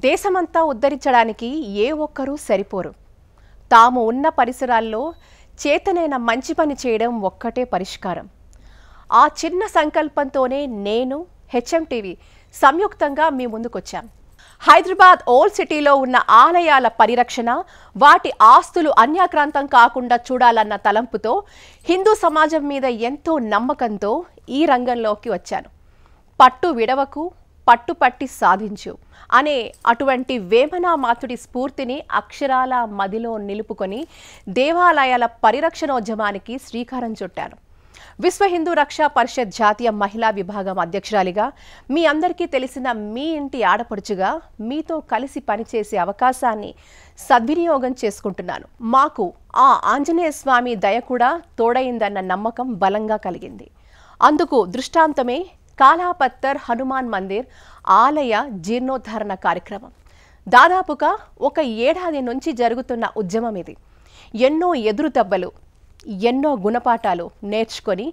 దేశమంతా ఉద్ధరించడానికి ఏ ఒక్కరూ సరిపోరు. తాము ఉన్న పరిసరాల్లో చేతనైన మంచి పని చేయడం ఒక్కటే పరిష్కారం. ఆ చిన్న సంకల్పంతోనే నేను హెచ్ఎంటీవీ సంయుక్తంగా మీ ముందుకొచ్చాం. హైదరాబాద్ ఓల్డ్ సిటీలో ఉన్న ఆలయాల పరిరక్షణ, వాటి ఆస్తులు అన్యాక్రాంతం కాకుండా చూడాలన్న తలంపుతో హిందూ సమాజం మీద ఎంతో నమ్మకంతో ఈ రంగంలోకి వచ్చాను. పట్టు విడవకు, పట్టుపట్టి సాధించు అనే అటువంటి వేమనామాతుడి స్ఫూర్తిని అక్షరాల మదిలో నిలుపుకొని దేవాలయాల పరిరక్షణోద్యమానికి శ్రీకారం చుట్టాను. విశ్వ హిందూ రక్షా పరిషత్ జాతీయ మహిళా విభాగం అధ్యక్షురాలిగా, మీ అందరికీ తెలిసిన మీ ఇంటి ఆడపడుచుగా మీతో కలిసి పనిచేసే అవకాశాన్ని సద్వినియోగం చేసుకుంటున్నాను. మాకు ఆ ఆంజనేయ స్వామి దయ కూడా తోడైందన్న నమ్మకం బలంగా కలిగింది. అందుకు దృష్టాంతమే కాలాపత్తర్ హనుమాన్ మందిర్ ఆలయ జీర్ణోద్ధరణ కార్యక్రమం. దాదాపుగా ఒక ఏడాది నుంచి జరుగుతున్న ఉద్యమం ఇది. ఎన్నో ఎదురు దెబ్బలు, ఎన్నో గుణపాఠాలు నేర్చుకొని,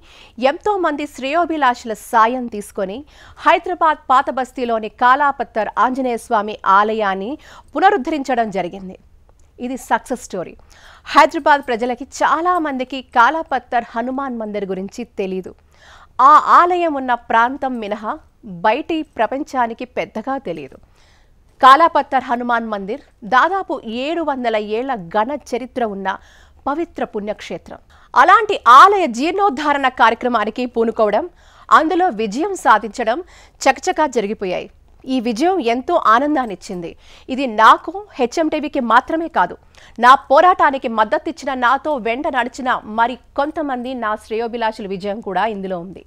ఎంతోమంది శ్రేయోభిలాషుల సాయం తీసుకొని హైదరాబాద్ పాత బస్తీలోని కాలాపత్తర్ ఆంజనేయ స్వామి ఆలయాన్ని పునరుద్ధరించడం జరిగింది. ఇది సక్సెస్ స్టోరీ. హైదరాబాద్ ప్రజలకి చాలామందికి కాలాపత్తర్ హనుమాన్ మందిర్ గురించి తెలీదు. ఆ ఆలయం ఉన్న ప్రాంతం మినహా బయటి ప్రపంచానికి పెద్దగా తెలియదు. కాలాపత్తర్ హనుమాన్ మందిర్ దాదాపు 700 ఏళ్ల ఘన చరిత్ర ఉన్న పవిత్ర పుణ్యక్షేత్రం. అలాంటి ఆలయ జీర్ణోద్ధరణ కార్యక్రమానికి పూనుకోవడం, అందులో విజయం సాధించడం చకచకా జరిగిపోయాయి. ఈ విజయం ఎంతో ఆనందాన్నిచ్చింది. ఇది నాకు, హెచ్ఎంటీవీకి మాత్రమే కాదు, నా పోరాటానికి మద్దతిచ్చిన, నాతో వెంట నడిచిన మరి కొంతమంది నా శ్రేయోభిలాషుల విజయం కూడా ఇందులో ఉంది.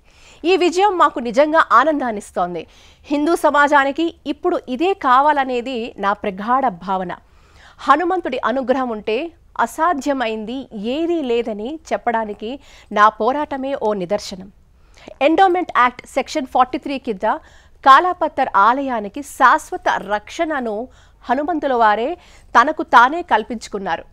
ఈ విజయం మాకు నిజంగా ఆనందాన్నిస్తోంది. హిందూ సమాజానికి ఇప్పుడు ఇదే కావాలనేది నా ప్రగాఢ భావన. హనుమంతుడి అనుగ్రహం ఉంటే అసాధ్యమైంది ఏదీ లేదని చెప్పడానికి నా పోరాటమే ఓ నిదర్శనం. ఎండోమెంట్ యాక్ట్ సెక్షన్ 43 కింద కాలాపత్తర్ ఆలయానికి శాశ్వత రక్షణను హనుమంతుల వారే తనకు తానే కల్పించుకున్నారు.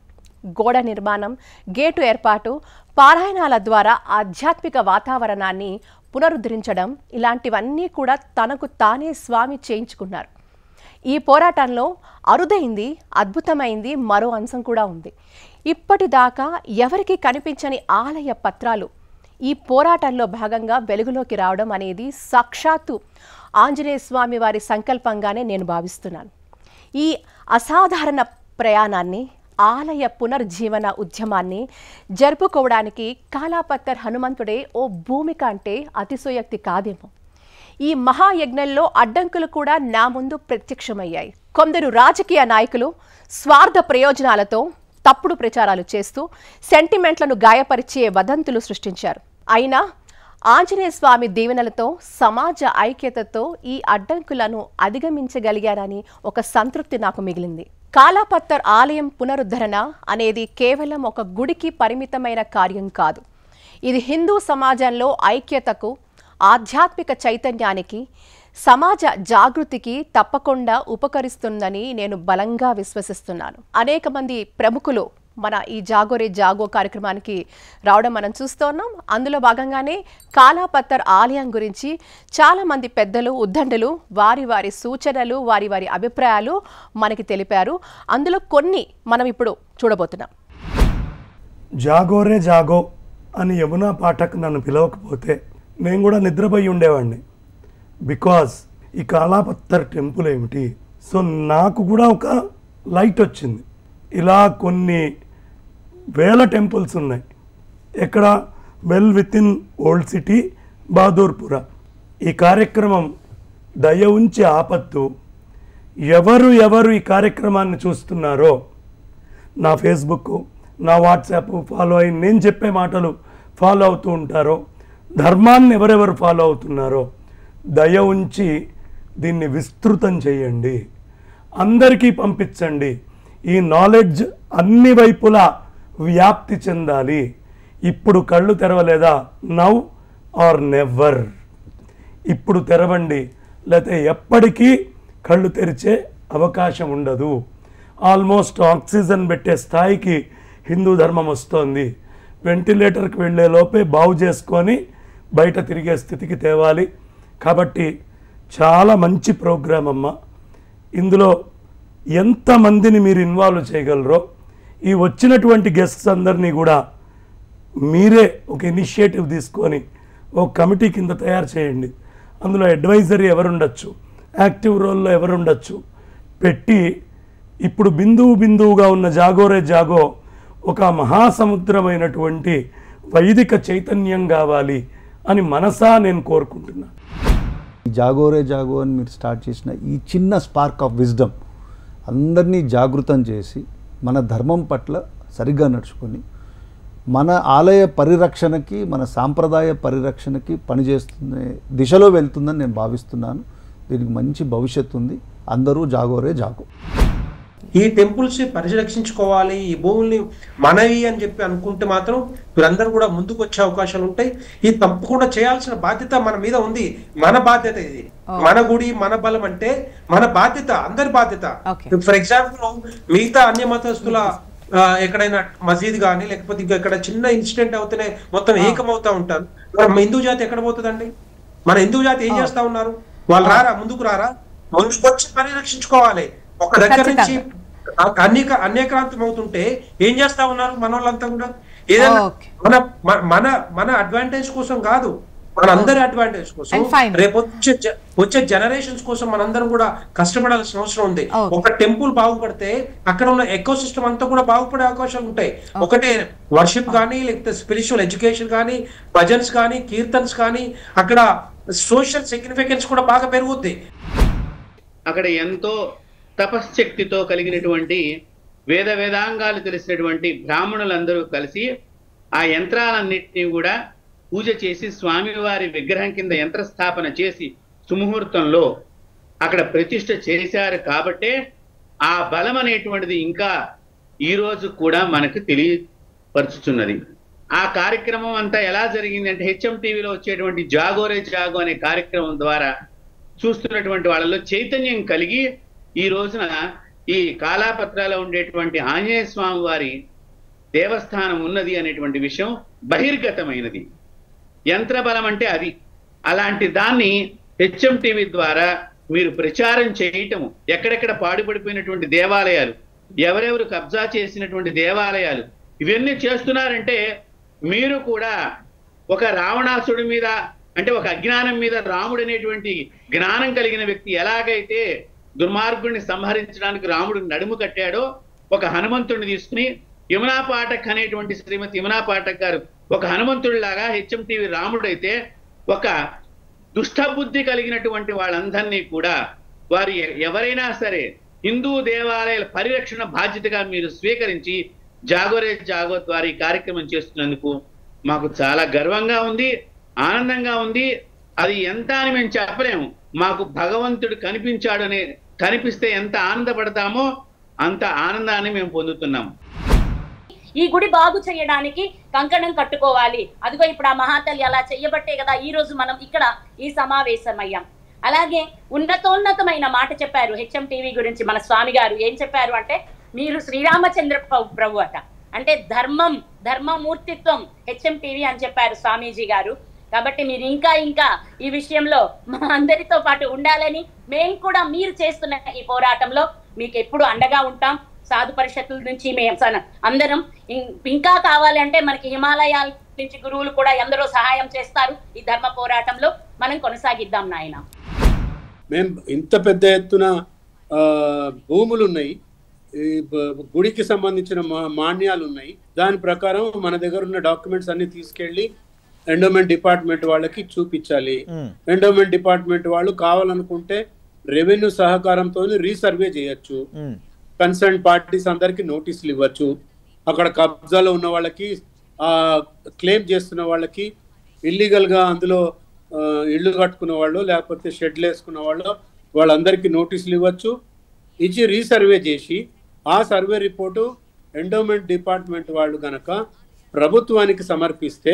గోడ నిర్మాణం, గేటు ఏర్పాటు, పారాయణాల ద్వారా ఆధ్యాత్మిక వాతావరణాన్ని పునరుద్ధరించడం, ఇలాంటివన్నీ కూడా తనకు తానే స్వామి చేయించుకున్నారు. ఈ పోరాటంలో అరుదైంది, అద్భుతమైంది మరో అంశం కూడా ఉంది. ఇప్పటిదాకా ఎవరికి కనిపించని ఆలయ పత్రాలు ఈ పోరాటంలో భాగంగా వెలుగులోకి రావడం అనేది సాక్షాత్తు ఆంజనేయ స్వామి వారి సంకల్పంగానే నేను భావిస్తున్నాను. ఈ అసాధారణ ప్రయాణాన్ని, ఆలయ పునర్జీవన ఉద్యమాన్ని జరుపుకోవడానికి కాలాపత్తర్ హనుమంతుడే ఓ భూమిక అంటే అతిశయోక్తి కాదేమో. ఈ మహాయజ్ఞంలో అడ్డంకులు కూడా నా ముందు ప్రత్యక్షమయ్యాయి. కొందరు రాజకీయ నాయకులు స్వార్థ ప్రయోజనాలతో తప్పుడు ప్రచారాలు చేస్తూ సెంటిమెంట్లను గాయపరిచే వదంతులు సృష్టించారు. అయినా ఆంజనేయ స్వామి దీవెనలతో, సమాజ ఐక్యతతో ఈ అడ్డంకులను అధిగమించగలిగారని ఒక సంతృప్తి నాకు మిగిలింది. కాలాపత్తర్ ఆలయం పునరుద్ధరణ అనేది కేవలం ఒక గుడికి పరిమితమైన కార్యం కాదు. ఇది హిందూ సమాజంలో ఐక్యతకు, ఆధ్యాత్మిక చైతన్యానికి, సమాజ జాగృతికి తప్పకుండా ఉపకరిస్తుందని నేను బలంగా విశ్వసిస్తున్నాను. అనేక మంది ప్రముఖులు మన ఈ జాగోరే జాగో కార్యక్రమానికి రావడం మనం చూస్తున్నాం. అందులో భాగంగానే కాలాపత్తర్ ఆలయం గురించి చాలామంది పెద్దలు, ఉద్దండులు వారి వారి సూచనలు, వారి వారి అభిప్రాయాలు మనకి తెలిపారు. అందులో కొన్ని మనం ఇప్పుడు చూడబోతున్నాం. జాగోరే జాగో అని యమునా పాఠక్ నన్ను పిలవకపోతే నేను కూడా నిద్రపోయి ఉండేవాడిని. బికాజ్ ఈ కాలాపత్తర్ టెంపుల్ ఏమిటి, సో నాకు కూడా ఒక లైట్ వచ్చింది. ఇలా కొన్ని వేల టెంపుల్స్ ఉన్నాయి. ఎక్కడ? Well with in old city, Bahadurpura. ఈ కార్యక్రమం దయ ఉంచి ఆపత్తు. ఎవరు ఈ కార్యక్రమాన్ని చూస్తున్నారో, నా ఫేస్బుక్, నా వాట్సాప్ ఫాలో అయ్యి నేను చెప్పే మాటలు ఫాలో అవుతూ ఉంటారో, ధర్మాన్ని ఎవరెవరు ఫాలో అవుతున్నారో, దయ ఉంచి దీన్ని విస్తృతం చేయండి, అందరికీ పంపించండి. ఈ నాలెడ్జ్ అన్ని వైపులా వ్యాప్తి చెందాలి. ఇప్పుడు కళ్ళు తెరవలేదా? Now are never. ఇప్పుడు తెరవండి, లేకపోతే ఎప్పటికీ కళ్ళు తెరిచే అవకాశం ఉండదు. ఆల్మోస్ట్ ఆక్సిజన్ పెట్టే స్థాయికి హిందూ ధర్మం వస్తోంది. వెంటిలేటర్కి వెళ్ళే లోపే బాగు చేసుకొని బయట తిరిగే స్థితికి తేవాలి. కాబట్టి చాలా మంచి ప్రోగ్రామ్ అమ్మ. ఇందులో ఎంతమందిని మీరు ఇన్వాల్వ్ చేయగలరో ఈ వచ్చినటువంటి గెస్ట్స్ అందరినీ కూడా మీరే ఒక ఇనిషియేటివ్ తీసుకొని ఒక కమిటీ కింద తయారు చేయండి. అందులో అడ్వైజరీ ఎవరుండొచ్చు, యాక్టివ్ రోల్లో ఎవరుండొచ్చు పెట్టి ఇప్పుడు బిందువుగా ఉన్న జాగోరే జాగో ఒక మహాసముద్రమైనటువంటి వైదిక చైతన్యం కావాలి అని మనసా నేను కోరుకుంటున్నాను. జాగోరే జాగో అని మీరు స్టార్ట్ చేసిన ఈ చిన్న స్పార్క్ ఆఫ్ విజ్డమ్ అందరినీ జాగృతం చేసి మన ధర్మం పట్ల సరిగ్గా నడుచుకొని మన ఆలయ పరిరక్షణకి, మన సాంప్రదాయ పరిరక్షణకి పనిచేస్తున్న దిశలో వెళ్తుందని నేను భావిస్తున్నాను. దీనికి మంచి భవిష్యత్తు ఉంది. అందరూ జాగోరే జాగో. ఈ టెంపుల్స్ పరిరక్షించుకోవాలి, ఈ భూముల్ని మనవి అని చెప్పి అనుకుంటే మాత్రం వీరందరూ కూడా ముందుకు వచ్చే అవకాశాలు ఉంటాయి. ఇది తప్పకుండా చేయాల్సిన బాధ్యత మన మీద ఉంది. మన బాధ్యత ఇది. మన గుడి మన బలం అంటే మన బాధ్యత, అందరి బాధ్యత. ఫర్ ఎగ్జాంపుల్ మిగతా అన్య మతస్థుల ఎక్కడైనా మసీద్ కానీ లేకపోతే ఇక్కడ చిన్న ఇన్సిడెంట్ అవుతూనే మొత్తం ఏకమవుతా ఉంటారు. మన హిందూ జాతి ఎక్కడ పోతుందండి? మన హిందూ జాతి ఏం చేస్తా ఉన్నారు? వాళ్ళు రారా, ముందుకు రారా? ముందుకు వచ్చి పరిరక్షించుకోవాలి. ఒక దగ్గర నుంచి అన్యక్రాంతం అవుతుంటే ఏం చేస్తా ఉన్నారు మన వాళ్ళంతా కూడా? ఏదైనా మన మన అడ్వాంటేజ్ కోసం కాదు, మనందరి అడ్వాంటేజ్ కోసం, రేపు వచ్చే జనరేషన్స్ కోసం మనందరం కూడా కష్టపడాల్సిన అవసరం ఉంది. ఒక టెంపుల్ బాగుపడితే అక్కడ ఉన్న ఎకో సిస్టమ్ అంతా కూడా బాగుపడే అవకాశాలు ఉంటాయి. ఒకటే వర్షిప్ కానీ, లేకపోతే స్పిరిచువల్ ఎడ్యుకేషన్ కానీ, భజన్స్ కానీ, కీర్తన్స్ కానీ, అక్కడ సోషల్ సిగ్నిఫికెన్స్ కూడా బాగా పెరుగుద్ది. అక్కడ ఎంతో తపశ్శక్తితో కలిగినటువంటి వేదాంగాలు తెలిసినటువంటి బ్రాహ్మణులందరూ కలిసి ఆ యంత్రాలన్నింటినీ కూడా పూజ చేసి స్వామివారి విగ్రహం కింద యంత్రస్థాపన చేసి సుముహూర్తంలో అక్కడ ప్రతిష్ఠ చేశారు. కాబట్టే ఆ బలం అనేటువంటిది ఇంకా ఈ రోజు కూడా మనకు తెలియపరుచుతున్నది. ఆ కార్యక్రమం అంతా ఎలా జరిగింది అంటే హెచ్ఎం టీవీలో వచ్చేటువంటి జాగోరే జాగో అనే కార్యక్రమం ద్వారా చూస్తున్నటువంటి వాళ్ళలో చైతన్యం కలిగి ఈ రోజున ఈ కాలాపత్రాలో ఉండేటువంటి ఆంజనేయ స్వామి వారి దేవస్థానం ఉన్నది అనేటువంటి విషయం బహిర్గతమైనది. యంత్రబలం అంటే అది. అలాంటి దాన్ని హెచ్ఎం టీవీ ద్వారా మీరు ప్రచారం చేయటము, ఎక్కడెక్కడ పాడుపడిపోయినటువంటి దేవాలయాలు, ఎవరెవరు కబ్జా చేసినటువంటి దేవాలయాలు, ఇవన్నీ చేస్తున్నారంటే మీరు కూడా ఒక రావణాసుడి మీద అంటే ఒక అజ్ఞానం మీద రాముడు అనేటువంటి జ్ఞానం కలిగిన వ్యక్తి ఎలాగైతే దుర్మార్గుడిని సంహరించడానికి రాముడు నడుము కట్టాడో, ఒక హనుమంతుడిని తీసుకుని యమునా పాఠక్ అనేటువంటి శ్రీమతి యమునా పాఠక్ గారు ఒక హనుమంతుడిలాగా హెచ్ఎం టీవీ రాముడైతే ఒక దుష్టబుద్ధి కలిగినటువంటి వాళ్ళందరినీ కూడా వారు ఎవరైనా సరే హిందూ దేవాలయాల పరిరక్షణ బాధ్యతగా మీరు స్వీకరించి జాగోరే జాగో ద్వారా ఈ కార్యక్రమం చేస్తున్నందుకు మాకు చాలా గర్వంగా ఉంది, ఆనందంగా ఉంది. అది ఎంత అని మేము చెప్పలేము. మాకు భగవంతుడు కనిపిస్తే ఎంత ఆనందపడతామో అంత ఆనందాన్ని మేము పొందుతున్నాము. ఈ గుడి బాగు చేయడానికి కంకణం కట్టుకోవాలి. అదిగో ఇప్పుడు ఆ మహాతల్లి అలా చెయ్యబట్టే కదా ఈ రోజు మనం ఇక్కడ ఈ సమావేశమయ్యాం. అలాగే ఉన్నతోన్నతమైన మాట చెప్పారు హెచ్ఎం టీవీ గురించి మన స్వామి గారు. ఏం చెప్పారు అంటే మీరు శ్రీరామచంద్ర ప్రభు అట, అంటే ధర్మమూర్తిత్వం హెచ్ఎం టీవీ అని చెప్పారు స్వామీజీ గారు. కాబట్టి మీరు ఇంకా ఈ విషయంలో మా అందరితో పాటు ఉండాలని, మేము కూడా మీరు చేస్తున్న ఈ పోరాటంలో మీకు ఎప్పుడు అండగా ఉంటాం. సాధు పరిషత్తుల నుంచి మేము అందరం ఇంకా కావాలంటే మనకి హిమాలయాల నుంచి గురువులు కూడా ఎందరో సహాయం చేస్తారు. ఈ ధర్మ పోరాటంలో మనం కొనసాగిద్దాం నాయన. మేము ఇంత పెద్ద ఎత్తున భూములు ఉన్నాయి, గుడికి సంబంధించిన మాన్యాలు ఉన్నాయి. దాని ప్రకారం మన దగ్గర ఉన్న డాక్యుమెంట్స్ అన్ని తీసుకెళ్లి ఎండోమెంట్ డిపార్ట్మెంట్ వాళ్ళకి చూపించాలి. ఎండోమెంట్ డిపార్ట్మెంట్ వాళ్ళు కావాలనుకుంటే రెవెన్యూ సహకారంతో రీసర్వే చేయొచ్చు. కన్సర్న్ పార్టీస్ అందరికి నోటీసులు ఇవ్వచ్చు. అక్కడ కబ్జాలో ఉన్న వాళ్ళకి, క్లెయిమ్ చేస్తున్న వాళ్ళకి, ఇల్లీగల్గా అందులో ఇళ్ళు కట్టుకున్న వాళ్ళు లేకపోతే షెడ్లు వేసుకున్న వాళ్ళు, వాళ్ళందరికీ నోటీసులు ఇవ్వచ్చు. ఇచ్చి రీసర్వే చేసి ఆ సర్వే రిపోర్టు ఎండోమెంట్ డిపార్ట్మెంట్ వాళ్ళు కనుక ప్రభుత్వానికి సమర్పిస్తే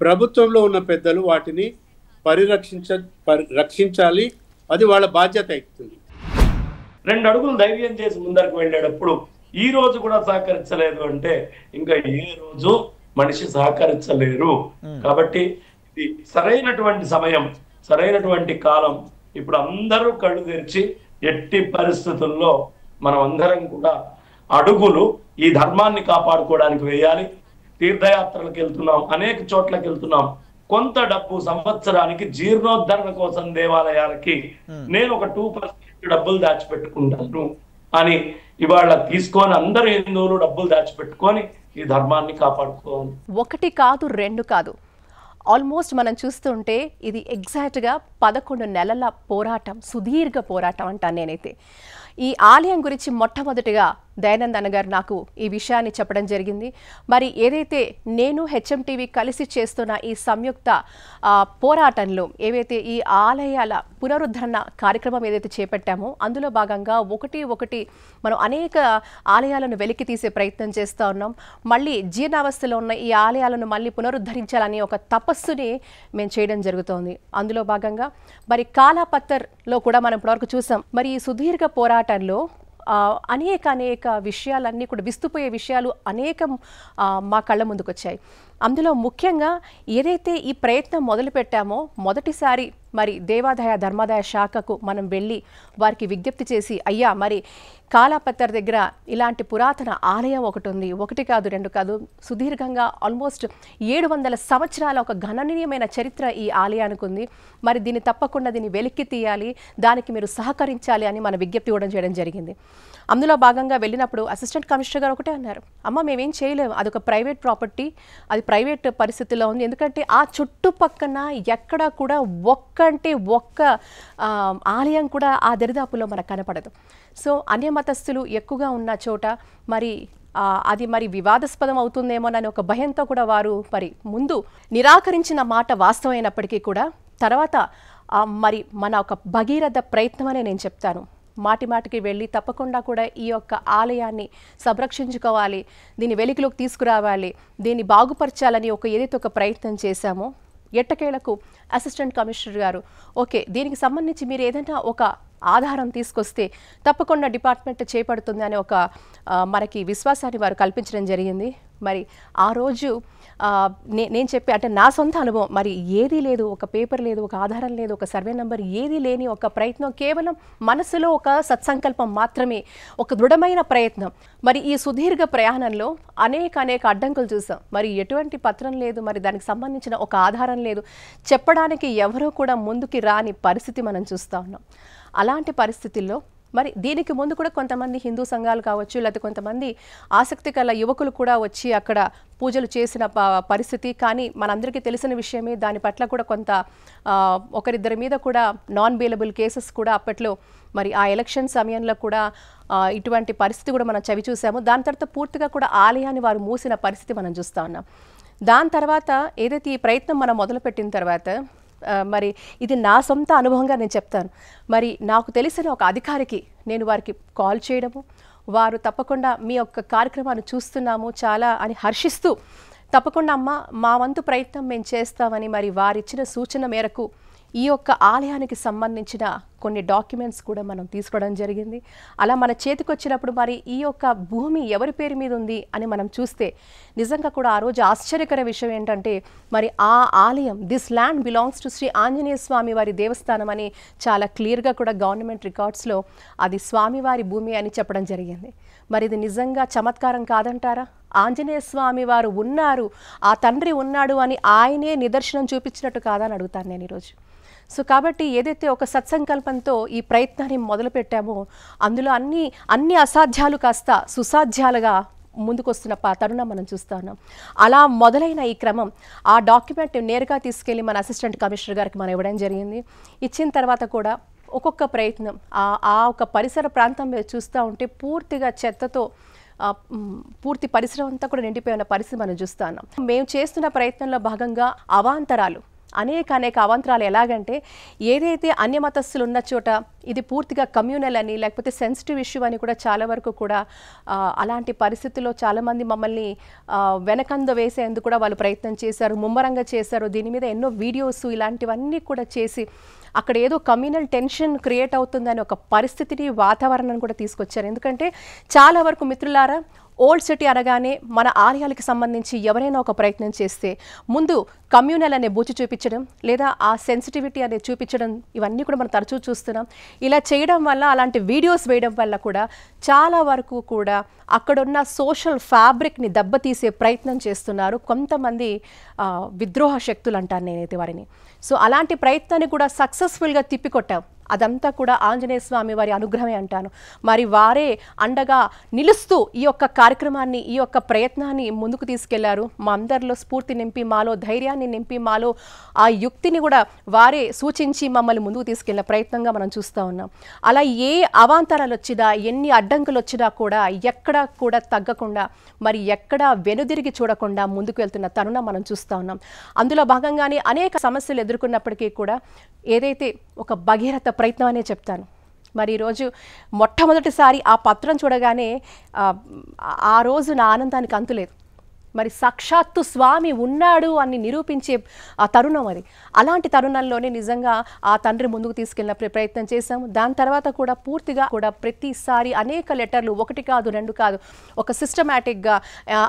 ప్రభుత్వంలో ఉన్న పెద్దలు వాటిని రక్షించాలి. అది వాళ్ళ బాధ్యత అవుతుంది. 2 అడుగులు ధైర్యం చేసి ముందరకు వెళ్ళేటప్పుడు ఈ రోజు కూడా సహకరించలేదు అంటే ఇంకా ఏ రోజు మనిషి సహకరించలేరు. కాబట్టి ఇది సరైనటువంటి సమయం, సరైనటువంటి కాలం. ఇప్పుడు అందరూ కళ్ళు తెరిచి ఎట్టి పరిస్థితుల్లో మనం అందరం కూడా అడుగులు ఈ ధర్మాన్ని కాపాడుకోవడానికి వేయాలి. తీర్థయాత్రలకు వెళ్తున్నాం, అనేక చోట్లకి వెళ్తున్నాం. కొంత డబ్బు సంవత్సరానికి జీర్ణోద్ధరణ కోసం దేవాలయాలకి నేను ఒక 2% డబ్బులు దాచిపెట్టుకుంటాను అని ఇవాళ తీసుకొని అందరూ హిందువులు డబ్బులు దాచిపెట్టుకొని ఈ ధర్మాన్ని కాపాడుకోవాలి. 1 కాదు 2 కాదు, ఆల్మోస్ట్ మనం చూస్తుంటే ఇది ఎగ్జాక్ట్గా 11 నెలల పోరాటం, సుదీర్ఘ పోరాటం అంటాను నేనైతే. ఈ ఆలయం గురించి మొట్టమొదటిగా దయానంద్ అన్న గారు నాకు ఈ విషయాన్ని చెప్పడం జరిగింది. మరి ఏదైతే నేను హెచ్ఎంటీవీ కలిసి చేస్తున్న ఈ సంయుక్త పోరాటంలో ఏవైతే ఈ ఆలయాల పునరుద్ధరణ కార్యక్రమం ఏదైతే చేపట్టామో అందులో భాగంగా ఒకటి మనం అనేక ఆలయాలను వెలికి తీసే ప్రయత్నం చేస్తూ ఉన్నాం. మళ్ళీ జీర్ణావస్థలో ఉన్న ఈ ఆలయాలను మళ్ళీ పునరుద్ధరించాలని ఒక తపస్సుని మేము చేయడం జరుగుతోంది. అందులో భాగంగా మరి కాలాపత్తర్లో కూడా మనం ఇప్పటివరకు చూసాం. మరి ఈ సుదీర్ఘ పోరాటంలో అనేక విషయాలన్నీ కూడా విస్తుపోయే విషయాలు అనేకం మా కళ్ళ ముందుకు వచ్చాయి. అందులో ముఖ్యంగా ఏదైతే ఈ ప్రయత్నం మొదలు పెట్టామో మొదటిసారి మరి దేవాదాయ ధర్మాదాయ శాఖకు మనం వెళ్ళి వారికి విజ్ఞప్తి చేసి, అయ్యా మరి కాలాపత్తర్ దగ్గర ఇలాంటి పురాతన ఆలయం ఒకటి ఉంది, 1 కాదు 2 కాదు, సుదీర్ఘంగా ఆల్మోస్ట్ 700 సంవత్సరాల ఒక గణనీయమైన చరిత్ర ఈ ఆలయానికి ఉంది. మరి దీన్ని తప్పకుండా దీన్ని వెలికి తీయాలి, దానికి మీరు సహకరించాలి అని మన విజ్ఞప్తి ఇవ్వడం చేయడం జరిగింది. అందులో భాగంగా వెళ్ళినప్పుడు అసిస్టెంట్ కమిషనర్ గారు ఒకటే అన్నారు, అమ్మ మేమేం చేయలేము, అదొక ప్రైవేట్ ప్రాపర్టీ, అది ప్రైవేట్ పరిస్థితిలో ఉంది. ఎందుకంటే ఆ చుట్టుపక్కన ఎక్కడ కూడా ఒక్క ఆలయం కూడా ఆ దరిదాపులో మనకు కనపడదు. సో అన్యమతస్థులు ఎక్కువగా ఉన్న చోట మరి అది మరి వివాదాస్పదం అవుతుందేమోనని ఒక భయంతో కూడా వారు మరి ముందు నిరాకరించిన మాట వాస్తవమైనప్పటికీ కూడా తర్వాత మరి మన ఒక భగీరథ ప్రయత్నం అనే నేను చెప్తాను. మాటికి వెళ్ళి తప్పకుండా కూడా ఈ యొక్క ఆలయాన్ని సంరక్షించుకోవాలి, దీన్ని వెలికిలోకి తీసుకురావాలి, దీన్ని బాగుపరచాలని ఏదైతే ఒక ప్రయత్నం చేశామో ఎట్టకేలకు అసిస్టెంట్ కమిషనర్ గారు ఓకే దీనికి సంబంధించి మీరు ఏదైనా ఒక ఆధారం తీసుకొస్తే తప్పకుండా డిపార్ట్మెంట్ చేపడుతుంది అనే ఒక మనకి విశ్వాసాన్ని వారు కల్పించడం జరిగింది. మరి ఆ రోజు నేను చెప్పే అంటే నా సొంత అనుభవం, మరి ఏదీ లేదు, ఒక పేపర్ లేదు, ఒక ఆధారం లేదు, ఒక సర్వే నెంబర్ ఏదీ లేని ఒక ప్రయత్నం, కేవలం మనసులో ఒక సత్సంకల్పం మాత్రమే, ఒక దృఢమైన ప్రయత్నం. మరి ఈ సుదీర్ఘ ప్రయాణంలో అనేక అడ్డంకులు చూసాం. మరి ఎటువంటి పత్రం లేదు, మరి దానికి సంబంధించిన ఒక ఆధారం లేదు, చెప్పడానికి ఎవరూ కూడా ముందుకి రాని పరిస్థితి మనం చూస్తూ ఉన్నాం. అలాంటి పరిస్థితుల్లో మరి దీనికి ముందు కూడా కొంతమంది హిందూ సంఘాలు కావచ్చు, లేకపోతే కొంతమంది ఆసక్తి గల యువకులు కూడా వచ్చి అక్కడ పూజలు చేసిన పరిస్థితి. కానీ మనందరికీ తెలిసిన విషయమే, దాని పట్ల కూడా కొంత ఒకరిద్దరి మీద కూడా నాన్ బెయిలబుల్ కేసెస్ కూడా అప్పట్లో మరి ఆ ఎలక్షన్ సమయంలో కూడా ఇటువంటి పరిస్థితి కూడా మనం చవి చూసాము. దాని తర్వాత పూర్తిగా కూడా ఆలయాన్ని వారు మూసిన పరిస్థితి మనం చూస్తూ ఉన్నాం. దాని తర్వాత ఏదైతే ఈ ప్రయత్నం మనం మొదలుపెట్టిన తర్వాత మరి ఇది నా సొంత అనుభవంగా నేను చెప్తాను. మరి నాకు తెలిసిన ఒక అధికారికి నేను వారికి కాల్ చేయడము, వారు తప్పకుండా మీ యొక్క కార్యక్రమాన్ని చూస్తున్నాము చాలా అని హర్షిస్తూ తప్పకుండా అమ్మ మా వంతు ప్రయత్నం మేము చేస్తామని మరి వారిచ్చిన సూచన మేరకు ఈ యొక్క ఆలయానికి సంబంధించిన కొన్ని డాక్యుమెంట్స్ కూడా మనం తీసుకోవడం జరిగింది. అలా మన చేతికి వచ్చినప్పుడు మరి ఈ యొక్క భూమి ఎవరి పేరు మీద ఉంది అని మనం చూస్తే నిజంగా కూడా ఆ రోజు ఆశ్చర్యకర విషయం ఏంటంటే మరి ఆ ఆలయం this land belongs to Sri Anjaneya Swami వారి దేవస్థానం అని చాలా క్లియర్గా కూడా గవర్నమెంట్ రికార్డ్స్లో అది స్వామివారి భూమి అని చెప్పడం జరిగింది. మరి ఇది నిజంగా చమత్కారం కాదంటారా? ఆంజనేయ స్వామి వారు ఉన్నారు, ఆ తండ్రి ఉన్నాడు అని ఆయనే నిదర్శనం చూపించినట్టు కాదని అడుగుతాను నేను ఈరోజు. సో కాబట్టి ఏదైతే ఒక సత్సంకల్పంతో ఈ ప్రయత్నాన్ని మొదలుపెట్టామో అందులో అన్ని అసాధ్యాలు కాస్త సుసాధ్యాలుగా ముందుకొస్తున్న తరుణం మనం చూస్తూ ఉన్నాం. అలా మొదలైన ఈ క్రమం ఆ డాక్యుమెంట్ నేరుగా తీసుకెళ్ళి మన అసిస్టెంట్ కమిషనర్ గారికి మనం ఇవ్వడం జరిగింది. ఇచ్చిన తర్వాత కూడా ఒక్కొక్క ప్రయత్నం ఆ ఒక పరిసర ప్రాంతం మీద చూస్తూ ఉంటే పూర్తిగా చెత్తతో పూర్తి పరిసరం అంతా కూడా నిండిపోయిన పరిస్థితి మనం చూస్తూ ఉన్నాం. మేము చేస్తున్న ప్రయత్నంలో భాగంగా అవాంతరాలు అనేక అవాంతరాలు ఎలాగంటే ఏదైతే అన్యమతస్థులు ఉన్న చోట ఇది పూర్తిగా కమ్యూనల్ అని లేకపోతే సెన్సిటివ్ ఇష్యూ అని కూడా చాలా వరకు కూడా అలాంటి పరిస్థితుల్లో చాలామంది మమ్మల్ని వెనకంద వేసేందుకు కూడా వాళ్ళు ప్రయత్నం చేశారు, ముమ్మరంగా చేశారు. దీని మీద ఎన్నో వీడియోస్ ఇలాంటివన్నీ కూడా చేసి అక్కడ ఏదో కమ్యూనల్ టెన్షన్ క్రియేట్ అవుతుందని ఒక పరిస్థితిని వాతావరణాన్ని కూడా తీసుకొచ్చారు. ఎందుకంటే చాలా వరకు మిత్రులారా ఓల్డ్ సిటీ అనగానే మన ఆలయాలకు సంబంధించి ఎవరైనా ఒక ప్రయత్నం చేస్తే ముందు కమ్యూనల్ అనే బూచి చూపించడం లేదా ఆ సెన్సిటివిటీ అనేది చూపించడం ఇవన్నీ కూడా మనం తరచూ చూస్తున్నాం. ఇలా చేయడం వల్ల అలాంటి వీడియోస్ వేయడం వల్ల కూడా చాలా వరకు కూడా అక్కడున్న సోషల్ ఫ్యాబ్రిక్ని దెబ్బతీసే ప్రయత్నం చేస్తున్నారు కొంతమంది విద్రోహ శక్తులు అంటాను నేనైతే వారిని. సో అలాంటి ప్రయత్నాన్ని కూడా సక్సెస్ఫుల్గా తిప్పికొట్టాం. అదంతా కూడా ఆంజనేయ స్వామి వారి అనుగ్రహమే అంటాను. మరి వారే అండగా నిలుస్తూ ఈ యొక్క కార్యక్రమాన్ని ఈ యొక్క ప్రయత్నాన్ని ముందుకు తీసుకెళ్లారు. మా అందరిలో స్ఫూర్తి నింపి మాలో ధైర్యాన్ని నింపి మాలో ఆ యుక్తిని కూడా వారే సూచించి మమ్మల్ని ముందుకు తీసుకెళ్లే ప్రయత్నంగా మనం చూస్తూ ఉన్నాం. అలా ఏ అవాంతరాలు వచ్చినా ఎన్ని అడ్డంకులు వచ్చినా కూడా ఎక్కడా కూడా తగ్గకుండా మరి ఎక్కడా వెనుదిరిగి చూడకుండా ముందుకు వెళ్తున్న తరుణం మనం చూస్తూ ఉన్నాం. అందులో భాగంగానే అనేక సమస్యలు ఎదుర్కొన్నప్పటికీ కూడా ఏదైతే ఒక భగీరథ ప్రయత్నం అనే చెప్తాను. మరి ఈరోజు మొట్టమొదటిసారి ఆ పత్రం చూడగానే ఆ రోజు నా ఆనందానికి అంతులేదు. మరి సాక్షాత్తు స్వామి ఉన్నాడు అని నిరూపించే ఆ తరుణం అది. అలాంటి తరుణంలోనే నిజంగా ఆ తండ్రి ముందుకు తీసుకెళ్ళిన ప్రయత్నం చేశాము. దాని తర్వాత కూడా పూర్తిగా కూడా ప్రతిసారి అనేక లెటర్లు, ఒకటి కాదు రెండు కాదు, ఒక సిస్టమేటిక్గా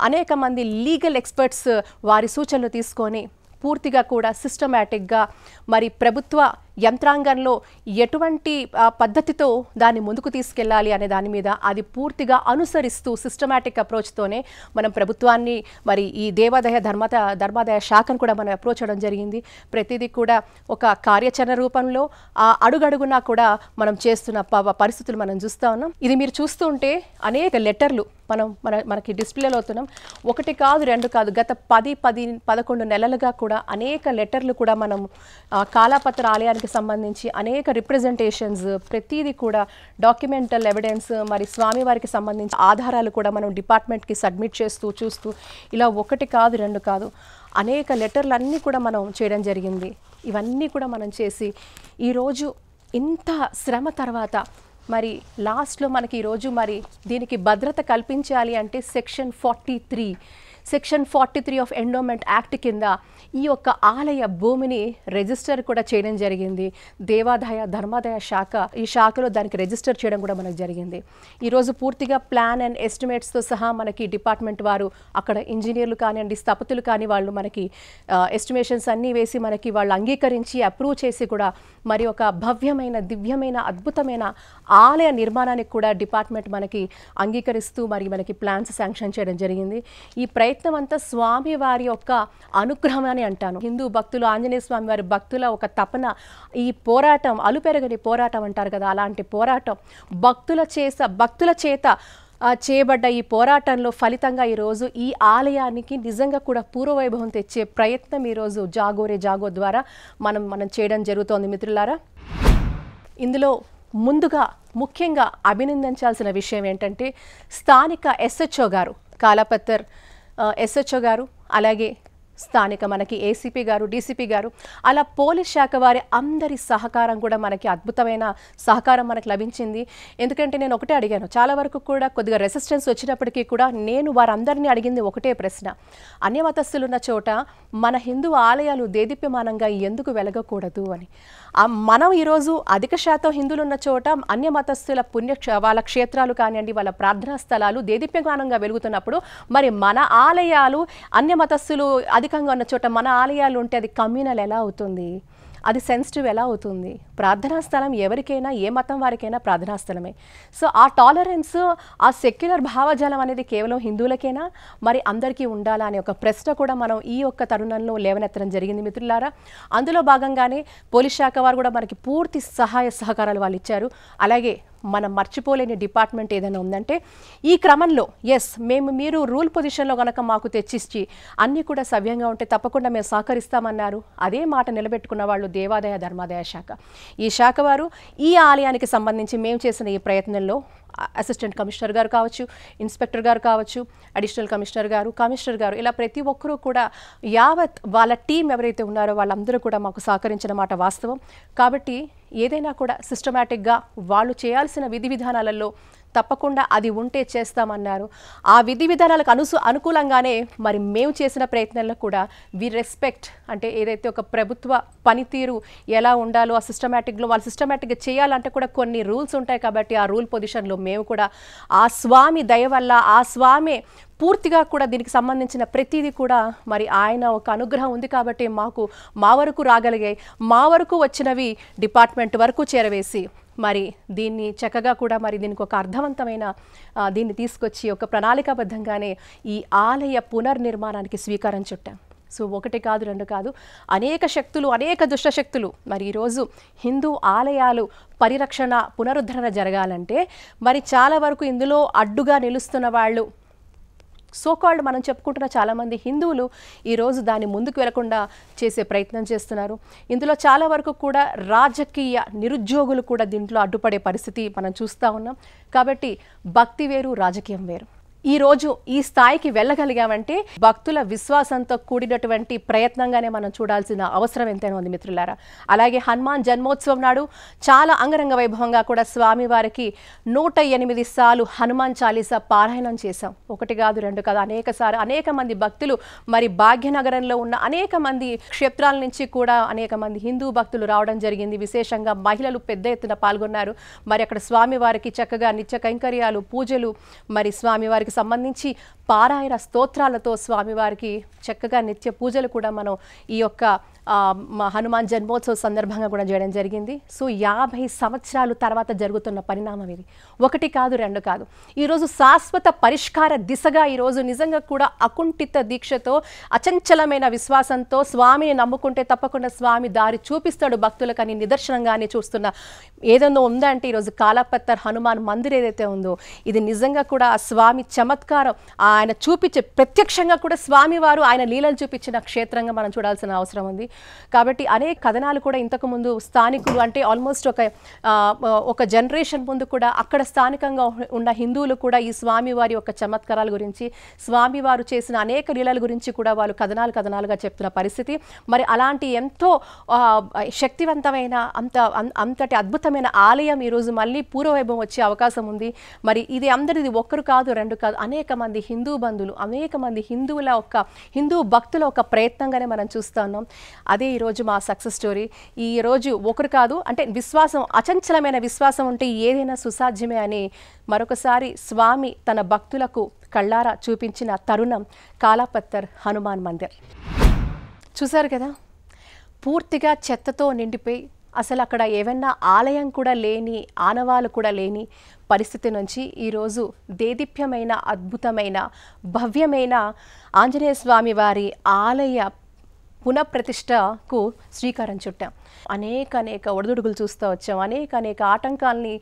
అనేక మంది లీగల్ ఎక్స్పర్ట్స్ వారి సూచనలు తీసుకొని పూర్తిగా కూడా సిస్టమేటిక్గా మరి ప్రభుత్వ యంత్రాంగంలో ఎటువంటి పద్ధతితో దాన్ని ముందుకు తీసుకెళ్ళాలి అనే దాని మీద అది పూర్తిగా అనుసరిస్తూ సిస్టమేటిక్ అప్రోచ్తోనే మనం ప్రభుత్వాన్ని మరి ఈ దేవాదాయ ధర్మాదాయ శాఖను కూడా మనం అప్రోచ్ అవ్వడం జరిగింది. ప్రతిదీ కూడా ఒక కార్యాచరణ రూపంలో అడుగడుగునా కూడా మనం చేస్తున్న పరిస్థితులు మనం చూస్తూ ఉన్నాం. ఇది మీరు చూస్తూ ఉంటే అనేక లెటర్లు మనకి డిస్ప్లేలో అవుతున్నాం. ఒకటి కాదు రెండు కాదు, గత 10-11 నెలలుగా కూడా అనేక లెటర్లు కూడా మనం కాలాపత్ర ఆలయానికి సంబంధించి అనేక రిప్రజెంటేషన్స్, ప్రతిదీ కూడా డాక్యుమెంటల్ ఎవిడెన్స్, మరి స్వామివారికి సంబంధించి ఆధారాలు కూడా మనం డిపార్ట్మెంట్కి సబ్మిట్ చేస్తూ చూస్తూ ఇలా ఒకటి కాదు రెండు కాదు అనేక లెటర్లు అన్నీ కూడా మనం చేయడం జరిగింది. ఇవన్నీ కూడా మనం చేసి ఈరోజు ఇంత శ్రమ తర్వాత మరి లాస్ట్లో మనకి ఈరోజు మరి దీనికి భద్రత కల్పించాలి అంటే సెక్షన్ 43 ఆఫ్ ఎండోమెంట్ యాక్ట్ కింద ఈ యొక్క ఆలయ భూమిని రిజిస్టర్ కూడా చేయడం జరిగింది. దేవాదాయ ధర్మాదాయ శాఖ ఈ శాఖలో దానికి రిజిస్టర్ చేయడం కూడా మనకు జరిగింది. ఈరోజు పూర్తిగా ప్లాన్ అండ్ ఎస్టిమేట్స్తో సహా మనకి డిపార్ట్మెంట్ వారు అక్కడ ఇంజనీర్లు కానివ్వండి, స్థపతులు కానీ వాళ్ళు మనకి ఎస్టిమేషన్స్ అన్నీ వేసి మనకి వాళ్ళు అంగీకరించి అప్రూవ్ చేసి కూడా మరి ఒక భవ్యమైన దివ్యమైన అద్భుతమైన ఆలయ నిర్మాణానికి కూడా డిపార్ట్మెంట్ మనకి అంగీకరిస్తూ మరి మనకి ప్లాన్స్ శాంక్షన్ చేయడం జరిగింది. ఈ ప్రయత్నం అంతా స్వామి వారి యొక్క అనుగ్రహం అని అంటాను. హిందూ భక్తులు, ఆంజనేయ స్వామి వారి భక్తుల ఒక తపన, ఈ పోరాటం అలుపెరగని పోరాటం అంటారు కదా, అలాంటి పోరాటం భక్తుల చేత చేయబడ్డ ఈ పోరాటంలో ఫలితంగా ఈరోజు ఈ ఆలయానికి నిజంగా కూడా పూర్వవైభవం తెచ్చే ప్రయత్నం ఈరోజు జాగో ద్వారా మనం చేయడం జరుగుతోంది మిత్రులారా. ఇందులో ముందుగా ముఖ్యంగా అభినందించాల్సిన విషయం ఏంటంటే స్థానిక ఎస్హెచ్ఓ గారు, కాలాపత్తర్ ఎస్హెచ్ఓ గారు, అలాగే స్థానిక మనకి ఏసీపీ గారు, డీసీపీ గారు, అలా పోలీస్ శాఖ వారి అందరి సహకారం కూడా మనకి అద్భుతమైన సహకారం మనకు లభించింది. ఎందుకంటే నేను ఒకటే అడిగాను, చాలా వరకు కూడా కొద్దిగా రెసిస్టెన్స్ వచ్చినప్పటికీ కూడా నేను వారందరినీ అడిగింది ఒకటే ప్రశ్న, అన్యమతస్థులు ఉన్న చోట మన హిందూ ఆలయాలు దేదీప్యమానంగా ఎందుకు వెలగకూడదు అని. మనం ఈరోజు అధిక శాతం హిందువులు ఉన్న చోట అన్యమతస్థుల వాళ్ళ క్షేత్రాలు కానివ్వండి, వాళ్ళ ప్రార్థనా స్థలాలు దేదీప్యమానంగా వెలుగుతున్నప్పుడు మరి మన ఆలయాలు అన్యమతస్థులు అధికంగా ఉన్న చోట మన ఆలయాలు ఉంటే అది కమ్యూనల్ ఎలా అవుతుంది, అది సెన్సిటివ్ ఎలా అవుతుంది? ప్రార్థనా స్థలం ఎవరికైనా ఏ మతం వారికైనా ప్రార్థనా స్థలమే. సో ఆ టాలరెన్స్, ఆ సెక్యులర్ భావజాలం అనేది కేవలం హిందువులకేనా మరి అందరికీ ఉండాలా అనే ఒక ప్రశ్న కూడా మనం ఈ యొక్క తరుణంలో లేవనెత్తడం జరిగింది మిత్రులారా. అందులో భాగంగానే పోలీస్ శాఖ వారు కూడా మనకి పూర్తి సహాయ సహకారాలు వాళ్ళు ఇచ్చారు. అలాగే మనం మర్చిపోలేని డిపార్ట్మెంట్ ఏదైనా ఉందంటే ఈ క్రమంలో మీరు రూల్ పొజిషన్లో కనుక మాకు తెచ్చిచ్చి అన్నీ కూడా సవ్యంగా ఉంటే తప్పకుండా మేము సహకరిస్తామన్నారు. అదే మాట నిలబెట్టుకున్న వాళ్ళు దేవాదాయ ధర్మాదాయ శాఖ. ఈ శాఖ వారు ఈ ఆలయానికి సంబంధించి మేము చేసిన ఈ ప్రయత్నంలో అసిస్టెంట్ కమిషనర్ గారు కావచ్చు, ఇన్స్పెక్టర్ గారు కావచ్చు, అడిషనల్ కమిషనర్ గారు ఇలా ప్రతి ఒక్కరూ కూడా యావత్ వాళ్ళ టీం ఎవరైతే ఉన్నారో వాళ్ళందరూ కూడా మాకు సహకరించిన మాట వాస్తవం. కాబట్టి ఏదైనా కూడా సిస్టమేటిక్గా వాళ్ళు చేయాల్సిన విధి విధానాలలో తప్పకుండా అది ఉంటే చేస్తామన్నారు. ఆ విధి విధానాలకు అనుకూలంగానే మరి మేము చేసిన ప్రయత్నాల్లో కూడా వి రెస్పెక్ట్, అంటే ఏదైతే ఒక ప్రభుత్వ పనితీరు ఎలా ఉండాలో ఆ సిస్టమేటిక్లో వాళ్ళు సిస్టమేటిక్గా చేయాలంటే కూడా కొన్ని రూల్స్ ఉంటాయి. కాబట్టి ఆ రూల్ పొజిషన్లో మేము కూడా ఆ స్వామి దయ వల్ల ఆ స్వామి పూర్తిగా కూడా దీనికి సంబంధించిన ప్రతిదీ కూడా మరి ఆయన ఒక అనుగ్రహం ఉంది కాబట్టి మా వరకు రాగలిగాయి. మా వరకు వచ్చినవి డిపార్ట్మెంట్ వరకు చేరవేసి మరి దీన్ని చక్కగా కూడా మరి దీనికి ఒక అర్థవంతమైన దీన్ని తీసుకొచ్చి ఒక ప్రణాళికాబద్ధంగానే ఈ ఆలయ పునర్నిర్మాణానికి శ్రీకారం చుట్టాం. సో ఒకటి కాదు, రెండు కాదు, అనేక శక్తులు, అనేక దుష్టశక్తులు మరి ఈరోజు హిందూ ఆలయాలు పరిరక్షణ పునరుద్ధరణ జరగాలంటే మరి చాలా వరకు ఇందులో అడ్డుగా నిలుస్తున్న వాళ్ళు సోకాల్డ్ మనం చెప్పుకుంటున్న చాలామంది హిందువులు ఈరోజు దాన్ని ముందుకు వెళ్లకుండా చేసే ప్రయత్నం చేస్తున్నారు. ఇందులో చాలా వరకు కూడా రాజకీయ నిరుద్యోగులు కూడా దీంట్లో అడ్డుపడే పరిస్థితి మనం చూస్తూ ఉన్నాం. కాబట్టి భక్తి వేరు, రాజకీయం వేరు. ఈరోజు ఈ స్థాయికి వెళ్ళగలిగామంటే భక్తుల విశ్వాసంతో కూడినటువంటి ప్రయత్నంగానే మనం చూడాల్సిన అవసరం ఎంతైనా ఉంది మిత్రులారా. అలాగే హనుమాన్ జన్మోత్సవం నాడు చాలా అంగరంగ వైభవంగా కూడా స్వామివారికి 108 సార్లు హనుమాన్ చాలీసా పారాయణం చేశాం. ఒకటి కాదు, రెండు కాదు, అనేక మంది భక్తులు మరి భాగ్యనగరంలో ఉన్న అనేక మంది క్షేత్రాల నుంచి కూడా అనేక మంది హిందూ భక్తులు రావడం జరిగింది. విశేషంగా మహిళలు పెద్ద ఎత్తున పాల్గొన్నారు. మరి అక్కడ స్వామివారికి చక్కగా నిత్య కైంకర్యాలు, పూజలు, మరి స్వామివారికి సంబంధించి పారాయణ స్తోత్రాలతో స్వామివారికి చక్కగా నిత్య పూజలు కూడా మనం ఈ యొక్క హనుమాన్ జన్మోత్సవ సందర్భంగా కూడా చేయడం జరిగింది. సో 50 సంవత్సరాలు తర్వాత జరుగుతున్న పరిణామం ఇది. ఒకటి కాదు, రెండు కాదు. ఈరోజు శాశ్వత పరిష్కార దిశగా ఈరోజు నిజంగా కూడా అకుంఠిత దీక్షతో అచంచలమైన విశ్వాసంతో స్వామిని నమ్ముకుంటే తప్పకుండా స్వామి దారి చూపిస్తాడు భక్తులకని నిదర్శనంగానే చూస్తున్న ఏదైనా ఉందంటే ఈరోజు కాలాపత్తర్ హనుమాన్ మందిర్ ఏదైతే ఉందో ఇది నిజంగా కూడా ఆ స్వామి చమత్కారం, ఆయన చూపించే ప్రత్యక్షంగా కూడా స్వామివారు ఆయన లీలలు చూపించిన క్షేత్రంగా మనం చూడాల్సిన అవసరం ఉంది. కాబట్టి అనేక కథనాలు కూడా ఇంతకుముందు స్థానికులు అంటే ఆల్మోస్ట్ ఒక జనరేషన్ ముందు కూడా అక్కడ స్థానికంగా ఉన్న హిందువులు కూడా ఈ స్వామివారి యొక్క చమత్కారాల గురించి, స్వామివారు చేసిన అనేక లీలల గురించి కూడా వాళ్ళు కథనాలుగా చెప్తున్న పరిస్థితి. మరి అలాంటి ఎంతో శక్తివంతమైన అంతటి అద్భుతమైన ఆలయం ఈరోజు మళ్ళీ పూర్వవైభవం వచ్చే అవకాశం ఉంది. మరి ఇది అందరిది ఒక్కరు కాదు, రెండు కాదు, అనేక మంది హిందూ బంధువులు, అనేక మంది హిందూ భక్తుల ఒక ప్రయత్నంగానే మనం చూస్తూ ఉన్నాం. అదే ఈరోజు మా సక్సెస్ స్టోరీ. ఈరోజు ఒకరు కాదు, అంటే విశ్వాసం, అచంచలమైన విశ్వాసం ఉంటే ఏదైనా సుసాధ్యమే అని మరొకసారి స్వామి తన భక్తులకు కళ్ళారా చూపించిన తరుణం కాలాపత్తర్ హనుమాన్ మందిర్. చూశారు కదా, పూర్తిగా చెత్తతో నిండిపోయి అసలు అక్కడ ఏమన్నా ఆలయం కూడా లేని, ఆనవాలు కూడా లేని పరిస్థితి నుంచి ఈరోజు దేదీప్యమైన, అద్భుతమైన, భవ్యమైన ఆంజనేయ స్వామి వారి ఆలయ పునఃప్రతిష్టకు శ్రీకారం చుట్టాం. అనేక ఒడిదుడుగులు చూస్తూ వచ్చాం, అనేక ఆటంకాలని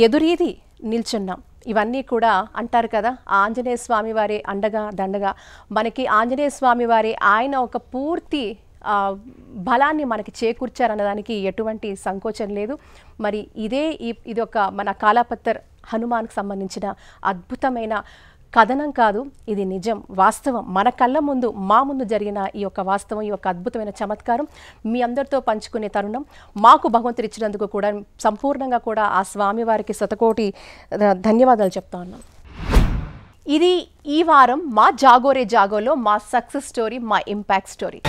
ఎదురీది నిల్చున్నాం. ఇవన్నీ కూడా అంటారు కదా, ఆంజనేయ స్వామి వారి అండగా దండగా మనకి ఆంజనేయ స్వామి వారి ఆయన ఒక పూర్తి బలాన్ని మనకి చేకూర్చారన్నదానికి ఎటువంటి సంకోచం లేదు. మరి ఇది ఒక మన కాలాపత్తర్ హనుమాన్కి సంబంధించిన అద్భుతమైన కథనం కాదు, ఇది నిజం, వాస్తవం. మన కళ్ళ ముందు, మా ముందు జరిగిన ఈ యొక్క వాస్తవం, ఈ యొక్క అద్భుతమైన చమత్కారం మీ అందరితో పంచుకునే తరుణం మాకు భగవంతుడు ఇచ్చినందుకు కూడా సంపూర్ణంగా కూడా ఆ స్వామివారికి శతకోటి ధన్యవాదాలు చెప్తా ఉన్నాం. ఇది ఈ వారం మా జాగోరే జాగోలో మా సక్సెస్ స్టోరీ, మా ఇంపాక్ట్ స్టోరీ.